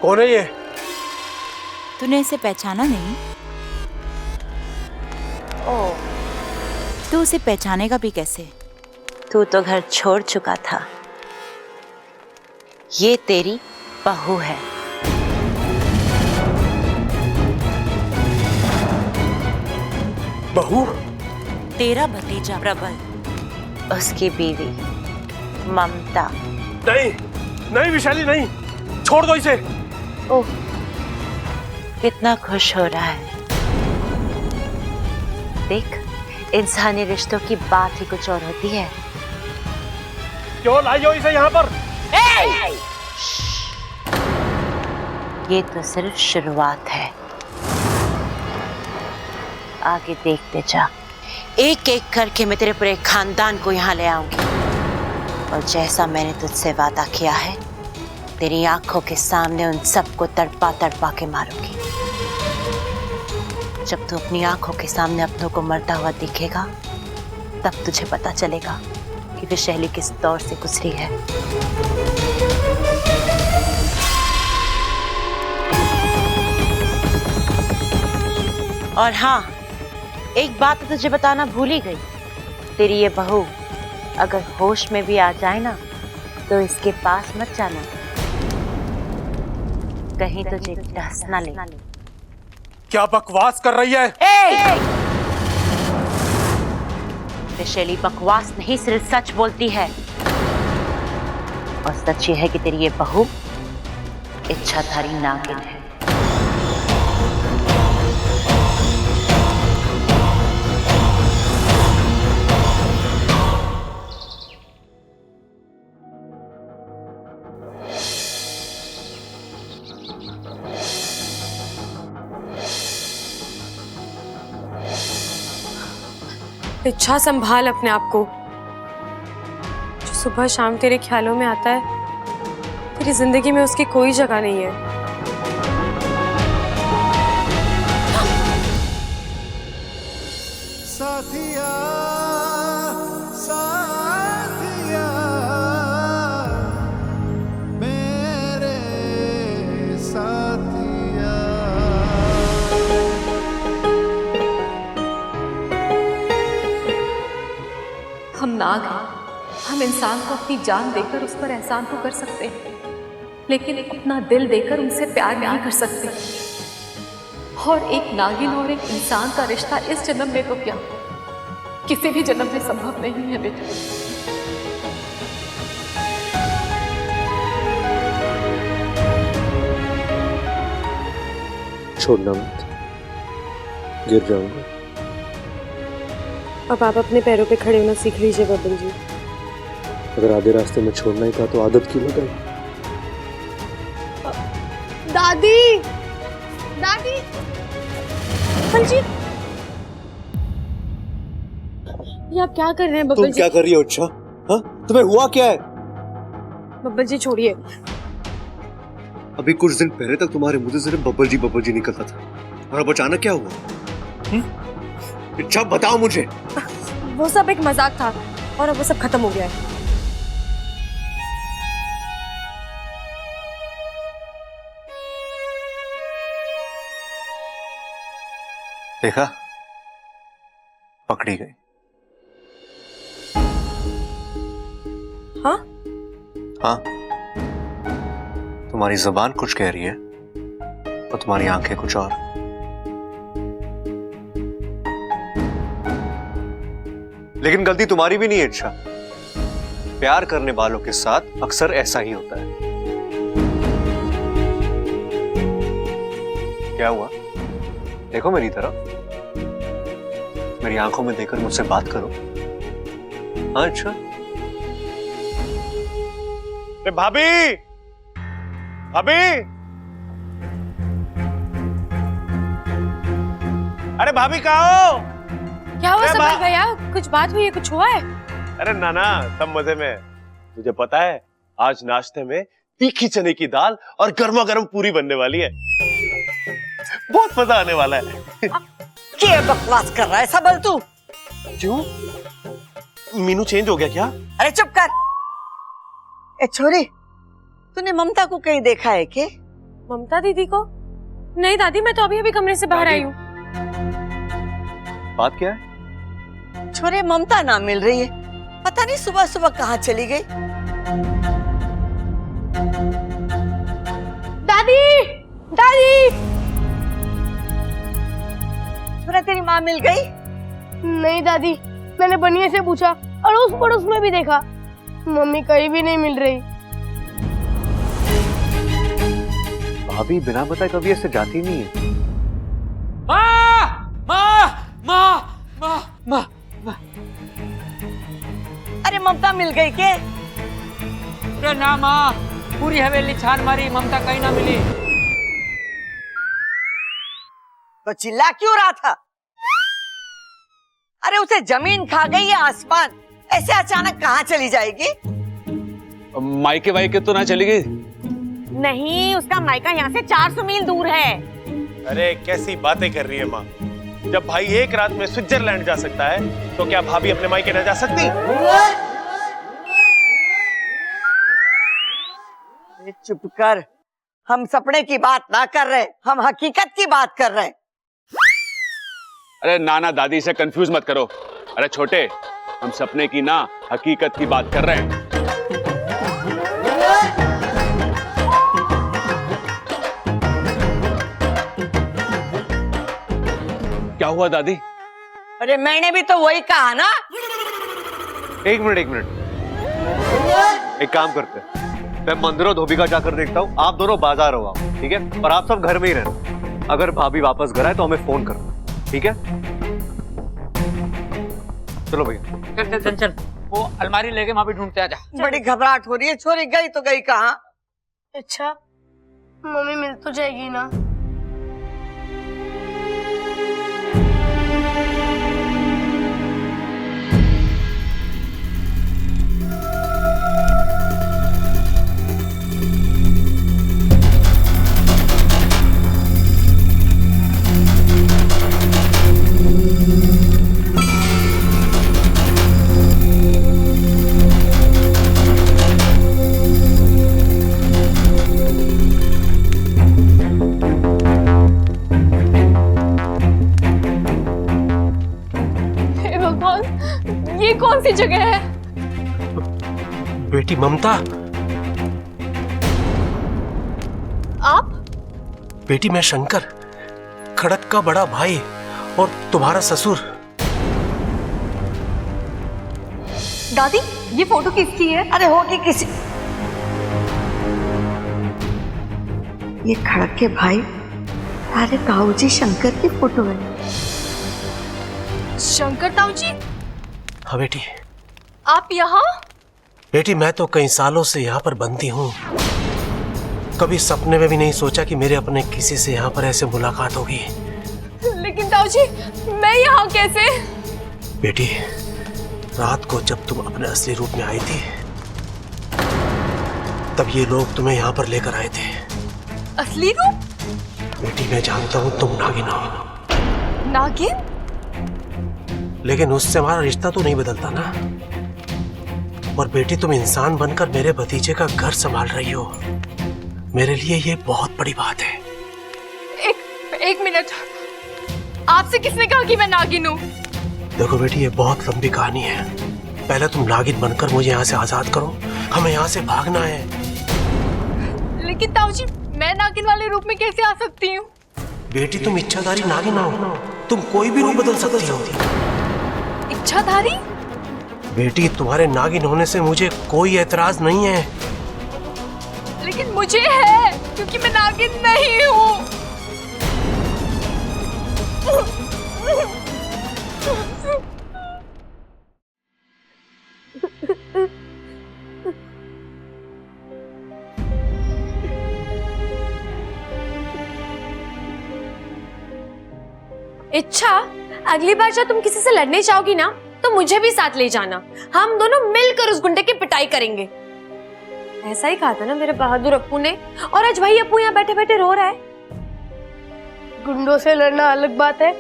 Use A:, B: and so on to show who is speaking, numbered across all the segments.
A: कौन है ये?
B: तूने इसे पहचाना नहीं?
C: ओह,
B: तू उसे पहचानेगा भी कैसे?
C: तू तो घर छोड़ चुका था। ये तेरी बहू है।
A: बहू?
B: तेरा भतीजा प्रबल,
C: उसकी बीवी ममता।
A: नहीं नहीं विशाली, नहीं, छोड़ दो इसे।
C: ओह, कितना खुश हो रहा है। देख, इंसानी रिश्तों की बात ही कुछ और होती है।
A: क्यों लाई हो इसे यहाँ पर?
C: ये तो सिर्फ शुरुआत है, आगे देखते जा। एक एक करके मैं तेरे पूरे खानदान को यहाँ ले आऊंगी, और जैसा मैंने तुझसे वादा किया है, तेरी आंखों के सामने उन सबको तड़पा तड़पा के मारूंगी। जब तू अपनी आंखों के सामने अपनों को मरता हुआ दिखेगा, तब तुझे पता चलेगा कि विशाली किस दौर से गुजरी है। और हाँ, एक बात तो तुझे बताना भूल ही गई। तेरी ये बहू अगर होश में भी आ जाए ना, तो इसके पास मत जाना, कहीं तुझे डस ना ले।
A: क्या बकवास कर रही है?
C: विशाली बकवास नहीं, सिर्फ सच बोलती है। और सच ये है कि तेरी ये बहू इच्छाधारी नागिन है।
D: इच्छा, संभाल अपने आप को। जो सुबह शाम तेरे ख्यालों में आता है, तेरी जिंदगी में उसकी कोई जगह नहीं है।
E: साथिया, साथिया, मेरे साथिया।
F: हम नाग हैं। हम इंसान को अपनी जान देकर उस पर एहसान तो कर सकते हैं, लेकिन अपना दिल देकर उनसे प्यार नहीं कर सकते। और एक नागिन और एक इंसान का रिश्ता इस जन्म में तो क्या, किसी भी जन्म में संभव नहीं है बेटा।
A: छोड़ना मत, गिर जाऊंगा।
D: अब आप अपने पैरों पे खड़े होना सीख लीजिए बबल जी।
A: अगर आधे रास्ते में छोड़ना ही था तो आदत क्यों लगाई?
D: दादी, दादी, बबल जी, ये आप क्या कर रहे हैं बबल
A: तुम
D: जी?
A: क्या कर रही हो? अच्छा, हाँ, तुम्हें हुआ क्या है?
D: बबल जी छोड़िए।
A: अभी कुछ दिन पहले तक तुम्हारे मुंह से सिर्फ बब्बल जी निकलता था, और अब अचानक क्या हुआ? अच्छा बताओ मुझे।
D: वो सब एक मजाक था, और अब वो सब खत्म हो गया है।
A: देखा, पकड़ी गई।
D: हाँ?
A: हाँ, तुम्हारी जुबान कुछ कह रही है और तुम्हारी आंखें कुछ और। लेकिन गलती तुम्हारी भी नहीं है। अच्छा, प्यार करने वालों के साथ अक्सर ऐसा ही होता है। क्या हुआ? देखो मेरी तरफ, मेरी आंखों में देखकर मुझसे बात करो। हाँ, अच्छा। अरे भाभी, भाभी, अरे भाभी कहाँ हो?
D: क्या हुआ सबल भैया? कुछ बात हुई है? कुछ हुआ है?
G: अरे नाना, सब मजे में। तुझे पता है, आज नाश्ते में तीखी चने की दाल और गर्मा गर्म पूरी बनने वाली है। बहुत मजा आने वाला है।
H: क्या बकवास कर रहा है सबल तू?
G: क्यों? मीनू चेंज हो गया क्या?
H: अरे चुप कर। ए छोरी, तूने ममता को कहीं देखा है के?
D: ममता दीदी को? नहीं दादी, मैं तो अभी अभी कमरे से बाहर आई हूँ।
A: बात क्या है?
H: छोरे, ममता ना मिल रही है। पता नहीं सुबह सुबह कहाँ चली गई।
D: दादी, दादी।
H: छोरा, तेरी माँ मिल गई?
I: नहीं दादी, मैंने बनिया से पूछा, अड़ोस पड़ोस में भी देखा, मम्मी कहीं भी नहीं मिल रही।
A: भाभी बिना बताए कभी ऐसे जाती नहीं है।
J: माँ माँ माँ माँ माँ माँ।
H: अरे ममता मिल गई के?
J: अरे ना माँ, पूरी हवेली छान मारी, ममता कहीं ना मिली।
H: तो चिल्ला क्यों रहा था? अरे उसे जमीन खा गई या आसमान? ऐसे अचानक कहाँ चली जाएगी?
J: मायके वायके तो ना चली गई?
C: नहीं, उसका मायका यहाँ से 400 मील दूर है।
G: अरे कैसी बातें कर रही है माँ। जब भाई एक रात में स्विट्जरलैंड जा सकता है तो क्या भाभी अपने मायके न जा सकती?
H: चुप कर। हम सपने की बात ना कर रहे, हम हकीकत की बात कर रहे।
J: अरे नाना दादी से कंफ्यूज मत करो। अरे छोटे, हम सपने की ना हकीकत की बात कर रहे हैं। क्या हुआ दादी?
H: अरे मैंने भी तो वही कहा ना।
A: एक मिनट, एक काम करते हैं, मैं मंदिर और धोबी का जाकर देखता हूँ, आप दोनों बाजार हो, ठीक है? और आप सब घर में ही रहना। अगर भाभी वापस घर आए तो हमें फोन करना, ठीक है? चलो भैया।
J: चल चल चल, वो अलमारी लेके वहां भी ढूंढते आजा।
H: बड़ी घबराहट हो रही है। छोरी गई तो गई कहाँ?
I: अच्छा, मम्मी मिल तो जाएगी ना?
D: ये कौन सी जगह है?
K: बेटी ममता,
D: आप?
K: बेटी मैं शंकर, खड़क का बड़ा भाई और तुम्हारा ससुर।
F: दादी, ये फोटो किसकी है?
H: अरे होगी किसी। ये खड़क के भाई तारे ताऊ जी शंकर की फोटो है।
D: शंकर ताऊ जी?
K: हाँ बेटी।
D: आप यहाँ?
K: बेटी मैं तो कई सालों से यहाँ पर बंदी हूँ। कभी सपने में भी नहीं सोचा कि मेरे अपने किसी से यहाँ पर ऐसे मुलाकात होगी।
D: लेकिन ताऊ जी, मैं यहाँ कैसे?
K: बेटी, रात को जब तुम अपने असली रूप में आई थी, तब ये लोग तुम्हें यहाँ पर लेकर आए थे।
D: असली रूप?
K: बेटी मैं जानता हूँ तुम नागिन हो।
D: नागिन?
K: लेकिन उससे हमारा रिश्ता तो नहीं बदलता ना। और बेटी तुम इंसान बनकर मेरे भतीजे का घर संभाल रही हो, मेरे लिए ये बहुत बड़ी बात है।
D: एक मिनट, आपसे किसने कहा कि मैं नागिन हूँ?
K: देखो बेटी, ये बहुत लंबी कहानी है। पहले तुम नागिन बनकर मुझे यहाँ से आजाद करो, हमें यहाँ से भागना है।
D: लेकिन ताऊ जी, मैं नागिन वाले रूप में कैसे आ सकती हूँ?
K: बेटी तुम इच्छाधारी नागिन हो, तुम कोई भी रूप बदल सकती हो।
D: इच्छाधारी?
K: बेटी तुम्हारे नागिन होने से मुझे कोई एतराज नहीं है।
D: लेकिन मुझे है, क्योंकि मैं नागिन नहीं हूँ। इच्छा, अगली बार जब तुम किसी से लड़ने जाओगी ना, तो मुझे भी साथ ले जाना। हम दोनों मिलकर उस गुंडे की पिटाई करेंगे। ऐसा ही कहा था ना मेरे बहादुर अप्पू ने। और आज भाई अप्पू यहाँ बैठे बैठे रो रहा है।
I: गुंडों से लड़ना अलग बात है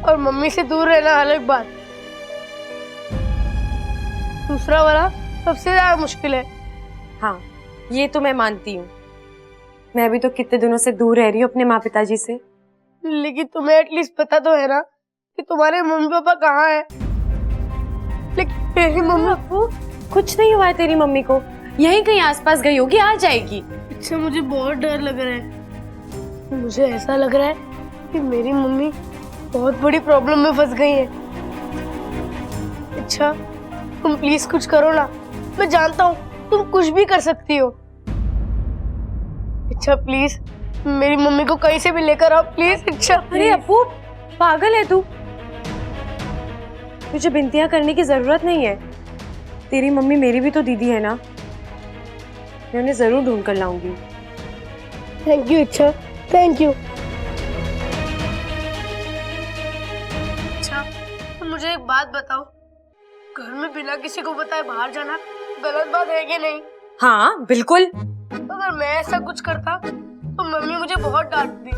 I: और मम्मी से दूर रहना अलग बात। दूसरा वाला सबसे ज्यादा मुश्किल है।
D: हाँ, ये तो मैं मानती हूँ। मैं भी तो कितने दिनों से दूर रह रही हूँ अपने माँ पिताजी से।
I: लेकिन तुम्हें एटलीस्ट पता तो है ना कि तुम्हारे मम्मी पापा कहाँ हैं। लेकिन मेरी मम्मी
D: अप्पू, कुछ नहीं हुआ है तेरी मम्मी को, यहीं कहीं आसपास गई होगी, आ जाएगी।
I: अच्छा, मुझे बहुत डर लग रहा है। मुझे ऐसा लग रहा है कि मेरी मम्मी बहुत बड़ी प्रॉब्लम में फंस गई है। अच्छा, तुम प्लीज कुछ करो ना। मैं जानता हूँ तुम कुछ भी कर सकती हो। अच्छा प्लीज मेरी मम्मी को कहीं से भी लेकर आओ प्लीज। अच्छा
D: अरे अप्पू, पागल है तू? तुझे बिनतियां करने की जरूरत नहीं है। तेरी मम्मी मेरी भी तो दीदी है ना, मैं उन्हें जरूर ढूंढ कर लाऊंगी।
I: Thank you. अच्छा थैंक यू। अच्छा, तो मुझे एक बात बताओ, घर में बिना किसी को बताए बाहर जाना गलत बात है कि नहीं?
D: हाँ बिल्कुल।
I: अगर मैं ऐसा कुछ करता तो मम्मी मुझे बहुत डांटती।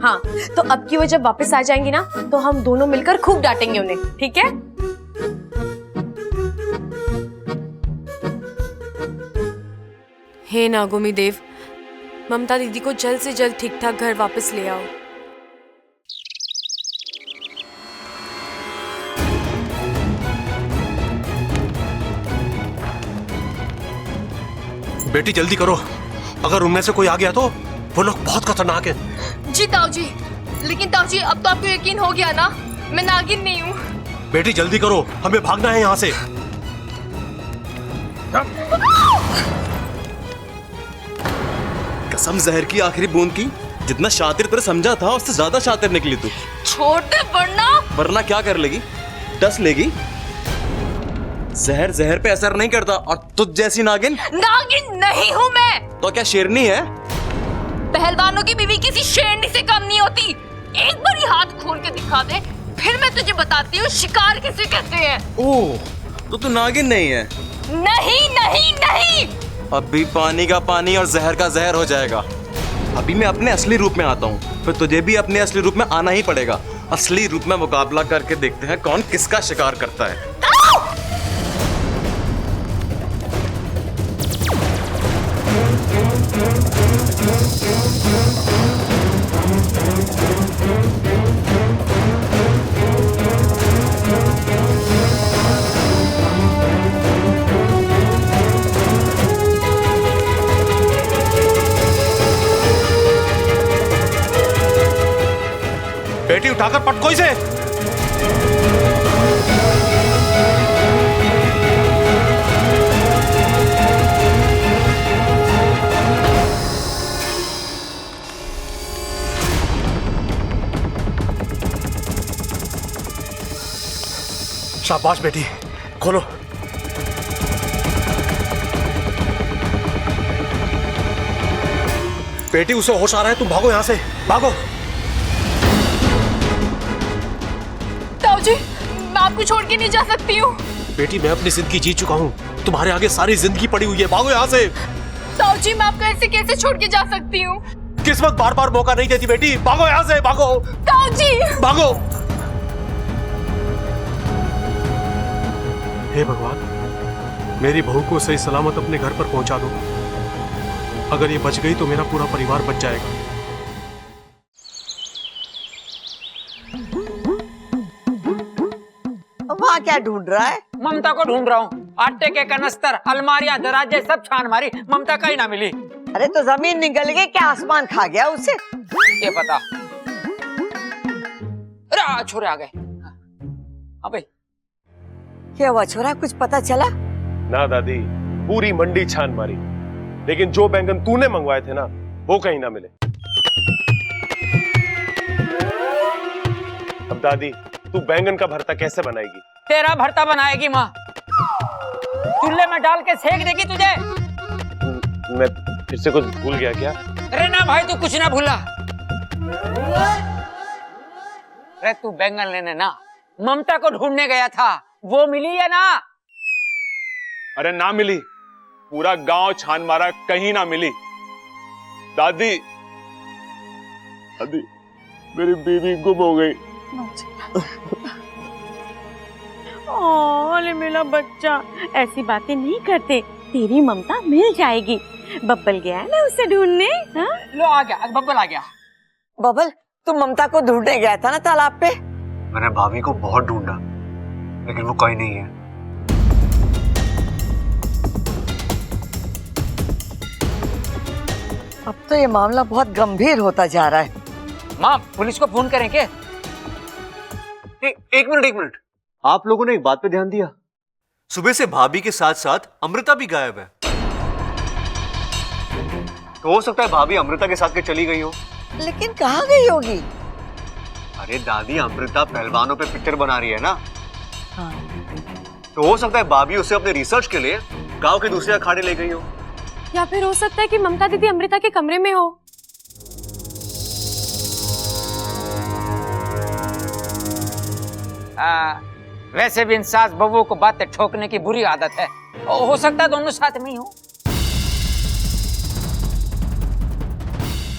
D: हाँ, तो अब की वो जब वापस आ जाएंगी ना, तो हम दोनों मिलकर खूब डांटेंगे उन्हें, ठीक है? हे नागोमी देव, ममता दीदी को जल्द से जल्द ठीक ठाक घर वापस ले आओ।
K: बेटी जल्दी करो, अगर उनमें से कोई आ गया तो वो लोग बहुत खतरनाक हैं।
F: जी ताऊ जी, लेकिन ताऊ जी अब तो आपको यकीन हो गया ना, मैं नागिन नहीं हूँ।
K: बेटी जल्दी करो, हमें भागना है यहाँ से।
L: कसम जहर की आखिरी बूंद की, जितना शातिर तेरे समझा था उससे ज्यादा शातिर निकली तू।
F: छोड़ दे वरना
L: क्या कर लेगी? डस लेगी। जहर जहर पे असर नहीं करता, और तुझ जैसी नागिन
F: नहीं हूँ मैं।
L: तो क्या शेरनी है?
F: पहलवानों की बीवी किसी शेरनी से कम नहीं होती। एक बार ही हाथ खोल के दिखा दे, फिर मैं तुझे बताती हूँ शिकार किसे कहते हैं।
L: ओह, तो तू नागिन नहीं है?
F: नहीं नहीं नहीं।
L: अभी पानी का पानी और जहर का जहर हो जाएगा। अभी मैं अपने असली रूप में आता हूँ, फिर तुझे भी अपने असली रूप में आना ही पड़ेगा। असली रूप में मुकाबला करके देखते हैं कौन किसका शिकार करता है।
K: बेटी उठाकर पटको इसे। शाबाश बेटी, खोलो। बेटी उसे होश आ रहा है, तुम भागो यहां से, भागो।
F: ताऊ जी, मैं आपको छोड़ के नहीं जा सकती हूँ।
K: बेटी मैं अपनी जिंदगी जी चुका हूँ, तुम्हारे आगे सारी जिंदगी पड़ी हुई है, भागो यहाँ से।
F: ताऊ जी, मैं आपको ऐसे कैसे छोड़ के जा सकती हूँ?
K: किस्मत बार बार मौका नहीं देती बेटी, भागो यहाँ से, भागो।
F: ताऊ जी,
K: भागो। हे भगवान, मेरी बहू को सही सलामत अपने घर पर पहुंचा दो। अगर ये बच गई तो मेरा पूरा परिवार बच जाएगा।
H: वहाँ क्या ढूंढ रहा है?
M: ममता को ढूंढ रहा हूँ। आटे के कनस्तर, अलमारियां, दराजे सब छान मारी, ममता कहीं ना मिली।
H: अरे तो जमीन निकल गई क्या, आसमान खा गया उसे?
M: ये पता। अरे छोरे आ गए। अबे
H: क्या हुआ छोरा, कुछ पता चला?
G: ना दादी, पूरी मंडी छान मारी, लेकिन जो बैंगन तूने मंगवाए थे ना वो कहीं ना मिले। अब दादी, तू बैंगन का भरता कैसे बनाएगी?
M: तेरा भरता बनाएगी माँ, चूल्हे में डाल के सेक देगी तुझे।
G: मैं फिर से कुछ भूल गया क्या?
M: अरे ना भाई, तू कुछ ना भूला। अरे तू बैंगन लेने ना ममता को ढूंढने गया था, वो मिली है ना?
J: अरे ना मिली, पूरा गांव छान मारा, कहीं ना मिली। दादी, दादी, मेरी बीवी गुम हो गई।
C: बोले मेरा बच्चा, ऐसी बातें नहीं करते, तेरी ममता मिल जाएगी। बब्बल गया है ना उसे ढूंढने। हाँ?
M: लो आ गया, बब्बल आ गया।
H: बबल, तुम ममता को ढूंढने गया था ना तालाब पे?
A: मैंने भाभी को बहुत ढूंढा, लेकिन वो कहीं नहीं है।
H: अब तो ये मामला बहुत गंभीर होता जा रहा है।
M: माँ, पुलिस को फोन करें क्या?
A: एक मिनट, आप लोगों ने एक बात पे ध्यान दिया? सुबह से भाभी के साथ साथ अमृता भी गायब है। तो हो सकता है भाभी अमृता के साथ के चली गई हो।
H: लेकिन कहाँ गई होगी?
A: अरे दादी, अमृता पहलवानों पे पिक्चर बना रही है ना।
H: हाँ।
A: तो हो सकता है भाभी उसे अपने रिसर्च के लिए गांव के दूसरे अखाड़े ले गई हो।
D: या फिर हो सकता है कि ममता दीदी अमृता के कमरे में हो।
M: वैसे भी इन सास बहू को बातें ठोकने की बुरी आदत है। हो सकता है दोनों साथ में ही हो।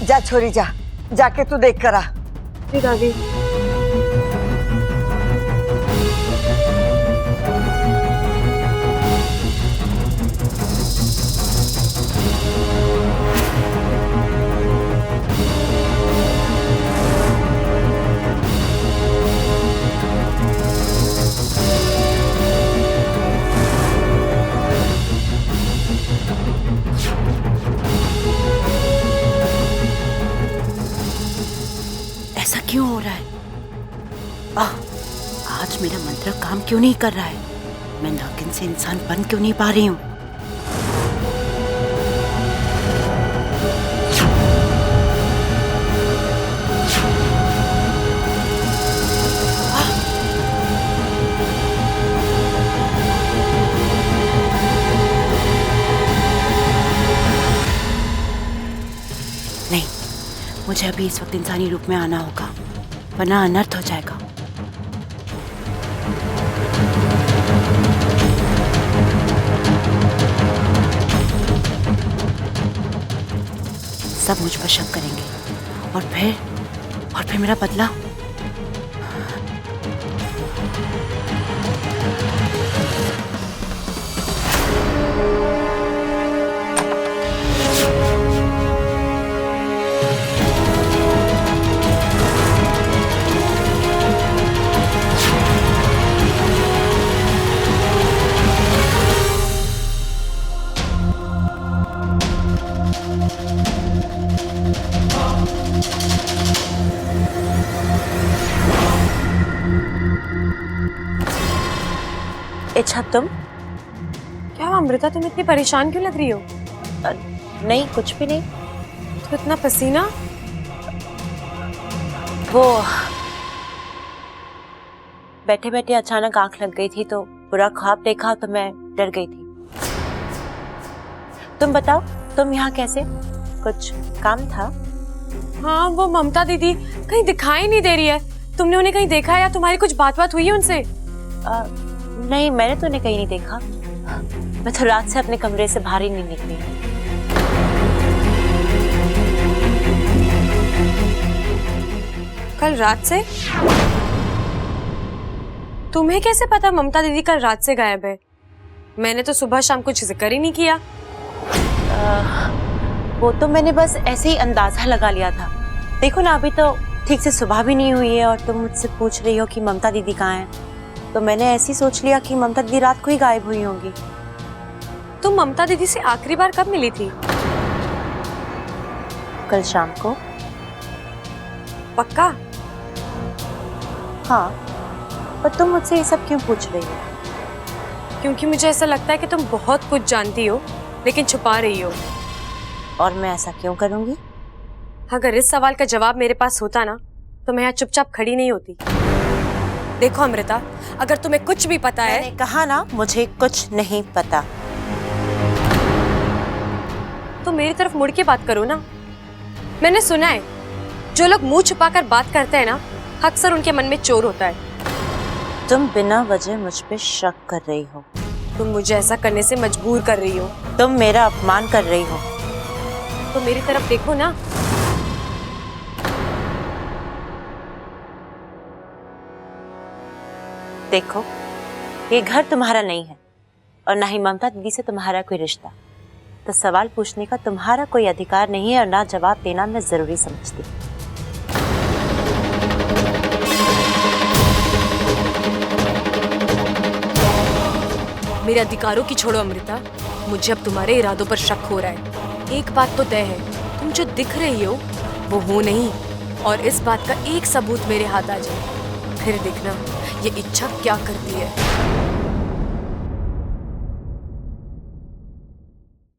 H: जा छोरी जा, जाके तू देख कर आ।
D: जी दादी।
B: ऐसा क्यों हो रहा है? आज मेरा मंत्र काम क्यों नहीं कर रहा है? मैं नागिन से इंसान बन क्यों नहीं पा रही हूँ? नहीं, मुझे अभी इस वक्त इंसानी रूप में आना होगा, वरना अनर्थ हो जाएगा। सब मुझ पर शक करेंगे और फिर मेरा बदला।
C: अच्छा तुम?
D: क्या अमृता, तुम इतनी परेशान क्यों लग रही हो?
C: नहीं, कुछ भी नहीं।
D: तो इतना पसीना?
C: वो बैठे बैठे अचानक आंख लग गई थी, तो बुरा ख्वाब देखा तो मैं डर गई थी। तुम बताओ, तुम यहाँ कैसे? कुछ काम था?
D: हाँ, वो ममता दीदी कहीं दिखाई नहीं दे रही है। तुमने उन्हें कहीं देखा है या तुम्हारी कुछ बात हुई है उनसे?
C: नहीं, मैंने तो उन्हें कहीं नहीं देखा। मैं तो रात से अपने कमरे से बाहर ही नहीं निकली।
D: कल रात से? तुम्हें कैसे पता ममता दीदी कल रात से गायब है? मैंने तो सुबह शाम कुछ जिक्र ही नहीं किया।
C: वो तो मैंने बस ऐसे ही अंदाजा लगा लिया था। देखो ना, अभी तो ठीक से सुबह भी नहीं हुई है और तुम मुझसे पूछ रही हो कि ममता दीदी कहाँ है, तो मैंने ऐसे ही सोच लिया कि ममता दीदी रात को ही गायब हुई होंगी।
D: तुम ममता दीदी से आखिरी बार कब मिली थी?
C: कल शाम को।
D: पक्का?
C: हाँ, पर तुम मुझसे ये सब क्यों पूछ रही हो?
D: क्योंकि मुझे ऐसा लगता है कि तुम बहुत कुछ जानती हो लेकिन छुपा रही हो।
C: और मैं ऐसा क्यों करूंगी?
D: अगर इस सवाल का जवाब मेरे पास होता ना, तो मैं यहाँ चुपचाप खड़ी नहीं होती। देखो अमृता, अगर तुम्हें कुछ भी पता है।
C: मैंने कहा ना, मुझे कुछ नहीं पता।
D: तो मेरी तरफ मुड़ के बात करो ना। मैंने सुना है जो लोग मुंह छुपाकर बात करते हैं ना, अक्सर उनके मन में चोर होता है।
C: तुम बिना वजह मुझ पे शक कर रही हो।
D: तुम मुझे ऐसा करने से मजबूर कर रही हो।
C: तुम मेरा अपमान कर रही हो।
D: तो मेरी तरफ देखो ना।
C: देखो, ये घर तुम्हारा नहीं है और ना ही ममता दीदी से तुम्हारा कोई रिश्ता, तो सवाल पूछने का तुम्हारा कोई अधिकार नहीं है और ना जवाब देना मैं जरूरी समझती हूँ।
D: मेरे अधिकारों की छोड़ो अमृता, मुझे अब तुम्हारे इरादों पर शक हो रहा है। एक बात तो तय है, तुम जो दिख रही हो वो हो नहीं, और इस बात का एक सबूत मेरे हाथ आ जाए, फिर देखना ये इच्छा क्या करती है।